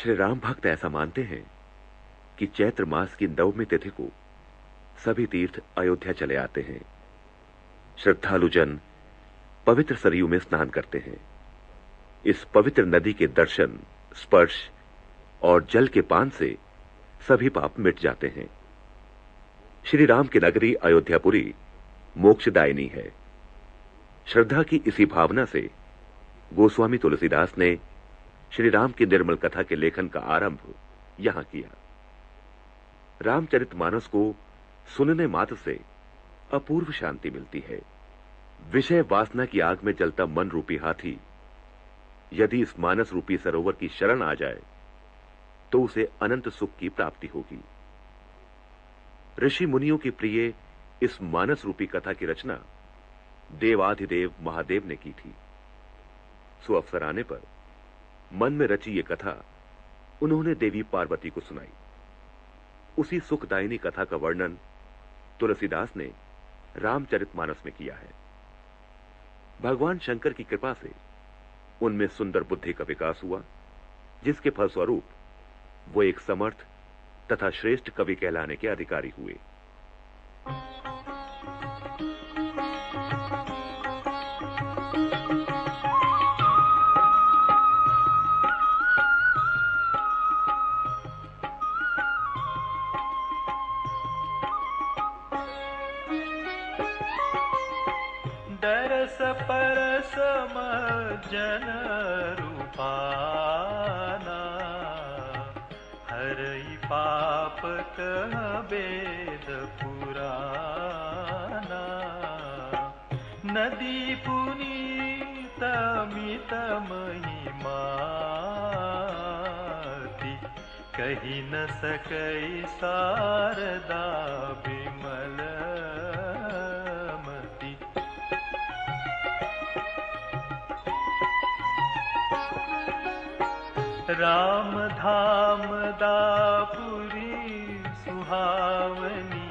श्री राम भक्त ऐसा मानते हैं कि चैत्र मास की नवमी तिथि को सभी तीर्थ अयोध्या चले आते हैं। श्रद्धालु जन पवित्र सरयू में स्नान करते हैं। इस पवित्र नदी के दर्शन, स्पर्श और जल के पान से सभी पाप मिट जाते हैं। श्री राम की नगरी अयोध्यापुरी मोक्षदायिनी है। श्रद्धा की इसी भावना से गोस्वामी तुलसीदास ने श्री राम की निर्मल कथा के लेखन का आरंभ यहां किया। रामचरितमानस को सुनने मात्र से अपूर्व शांति मिलती है। विषय वासना की आग में जलता मन रूपी हाथी यदि इस मानस रूपी सरोवर की शरण आ जाए तो उसे अनंत सुख की प्राप्ति होगी। ऋषि मुनियों की प्रिय इस मानस रूपी कथा की रचना देवाधिदेव महादेव ने की थी। सो अवसर आने पर मन में रची ये कथा उन्होंने देवी पार्वती को सुनाई। उसी सुखदायिनी कथा का वर्णन तुलसीदास ने रामचरितमानस में किया है। भगवान शंकर की कृपा से उनमें सुंदर बुद्धि का विकास हुआ, जिसके फलस्वरूप वो एक समर्थ तथा श्रेष्ठ कवि कहलाने के अधिकारी हुए। दरस परस जन रूपाना, हरई पाप कह वेद पुराना। नदी पुनीत मित महिमाति, कही न सकई शारदा विमल। राम धाम दापुरी सुहावनी,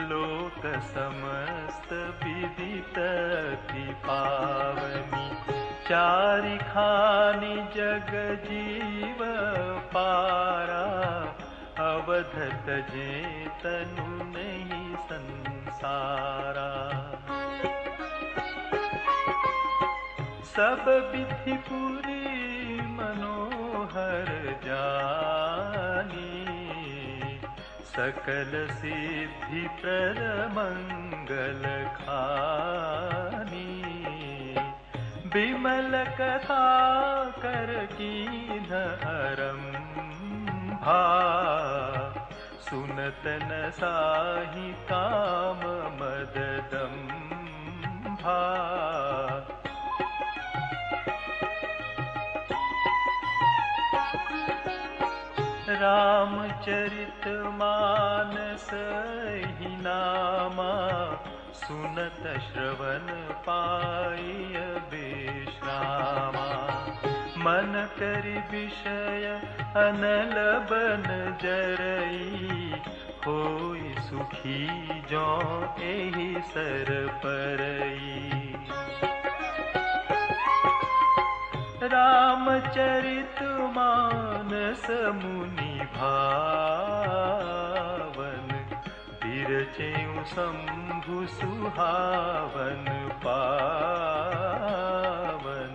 लोक समस्त विदित अति पावनी। चारिखानी जग जीव पारा, अवध तजे तनु नहीं संसारा। सब विधि पूरी मनोहर जानी, सकल सिद्धि प्रद मंगल खानी। विमल कथा कर कीन आरंभा, सुनत न साहि काम मद दंभा। रामचरित मानस ही नामा, सुनत श्रवण पाई विश्रामा। मन करि विषय अनल बन जरई, होई सुखी जो एहि सर परई। रामचरित मानस मुनि भावन, बिरचेउ शंभु सुहावन पावन।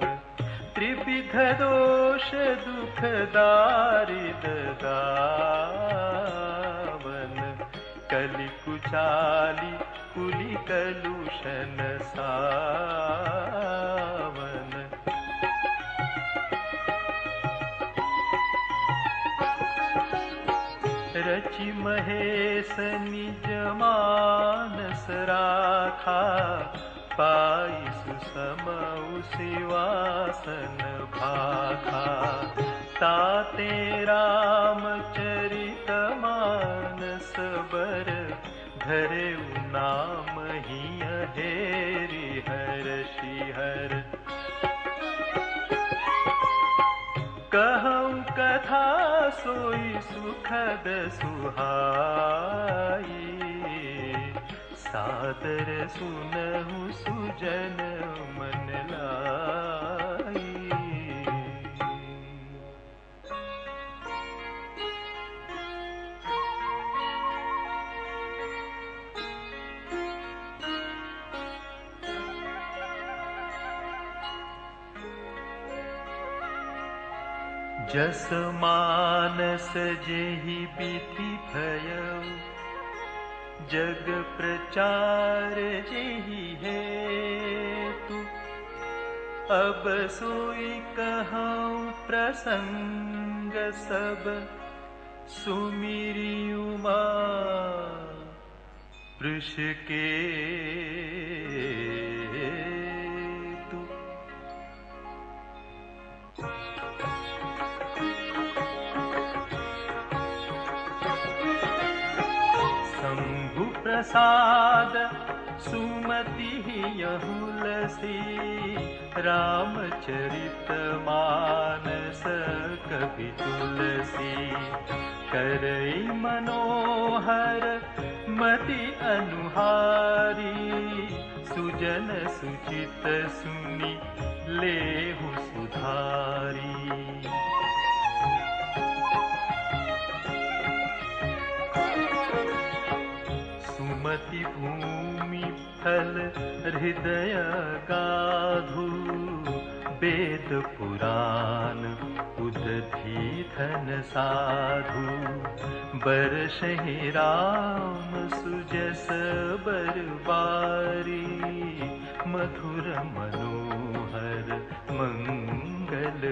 त्रिविध दोष दुख दारिद दावन, कलि कुचाली कुलि कलुषन सावन। रचि महेश निज मानस राखा, पाई सुसमउ सिवासन भाखा। ताते रामचरित मानस बर, धरेउ नाम हिय हेरि हरषि हर। कहूँ कथा सोई सुखद सुहाई, सादर सुनहु सुजन मन लाई। जस मानस जेहि विधि भयउ, जग प्रचार जेहि हेतु। अब सोई कहऊँ प्रसंग सब, सुमिरि उमा वृष केतु। शंभु प्रसाद सुमति यहुलसी, रामचरित मानस कवि तुलसी। करई मनोहर मति अनुहारी, सुजन सुचित सुनि लेहु सुधारी। सुमति भूमि फल हृदय गाधु, वेद पुराण उदधि धन साधु। बरसहि राम सुजस बरबारी, मधुर मनोहर मंगलकारी।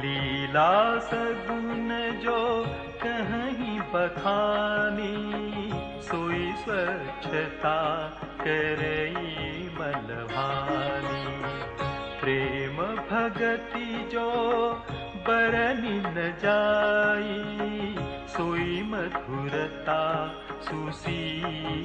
लीला सगुन जो कहीं बखानी, सोई स्वच्छता करई मलभानी। प्रेम भगति जो बरनि न जाई, सोई मधुरता सुशीतलताई।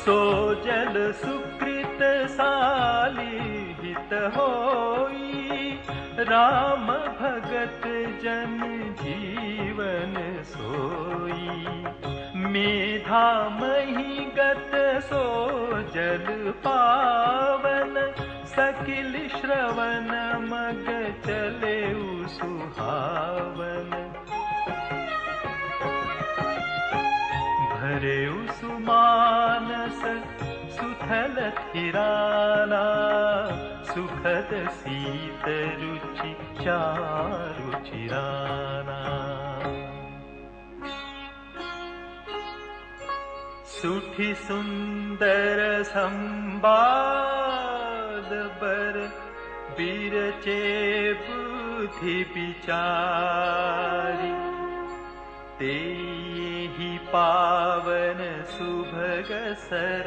सो जल सुकृत साली हित होई, राम भगत जन जीवन सोई। मेधा मही गत सो जल पावन, सकिल श्रवण मग चले सुहावन। भरे सुमानस सुथल थिराना, सुखद सीत रुचि चारु चिराना। सुठि सुंदर संवाद बर, बिरचे बुद्धि विचारी। तेहि पावन सुभग सर,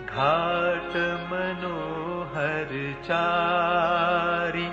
घाट मनोहर चारी।